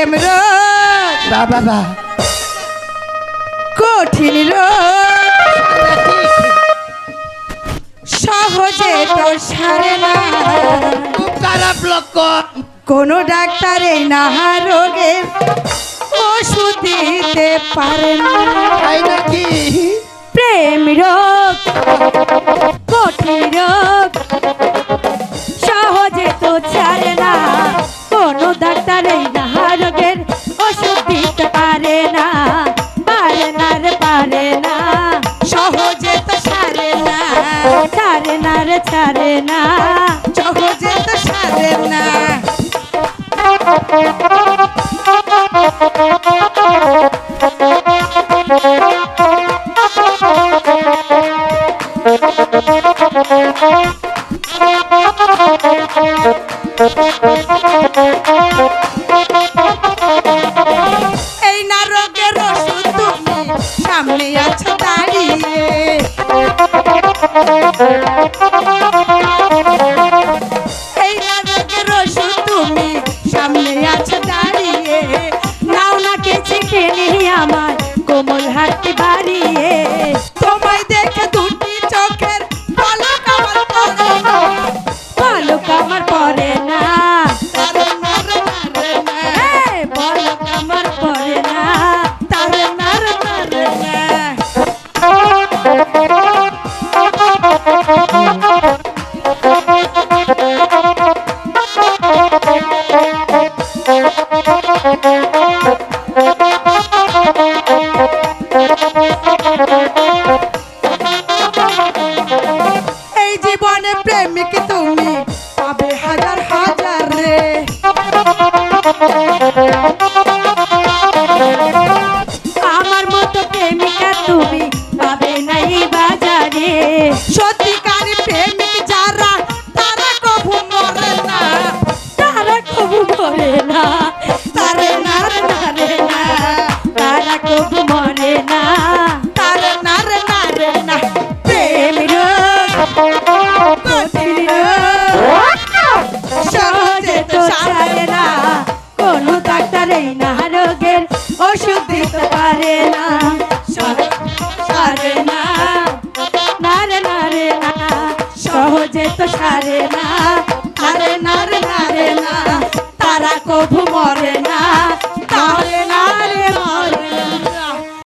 প্রেম রোগ বাবা কঠিন রোগ সহজে তো সারে না, খুব খারাপ লক্ষণ। কোনো ডাক্তারে না রোগের ওষুধ দিতে পারে না। তাই নাকি? প্রেম রোগ কঠিন রোগ সহজে তো ছাড়ে না, কোনো ডাক্তারে না রোগের ওষুধ দিতে পারে না, পারে না রে পারে না, সহজে তো সারে না, ছাড়ে না রে ছাড়ে না, সহজে তো সারে না। এই না রোগের ওষুধ তুমি সামনে আছো দাঁড়িয়ে, এই না রোগের ওষুধ তুমি সামনে আছো দাঁড়িয়ে, নাও না কেছি কেনে আমার কোমল হাতটি বাড়িয়ে, তোমায় দেখে দুটি চোখের পলক আমার পড়ে না, পলক আমার পড়ে না, পলক আমার পড়ে না, তারে নারে নারে না। এই জীবনে প্রেমিক তুমি পাবে হাজার হাজার রে, আমার মতো প্রেমিকা তুমি পাবে নাই বাজারে, সত্যিকার প্রেমিক যারা তারা কবু মরে না, তারা কবু মরে না, তারে নারে নারে না, তারা কবু মরে না, তারে নারে নারে না। প্রেম রোগ কঠিন রোগ সহজে তো সারে না, কোনো ডাক্তারেই না রোগের ওষুধ দিতে পারে না, সারে না, নারে নারে না, সহজে তো সারে না, আরে নারে নারে না, তারা কবু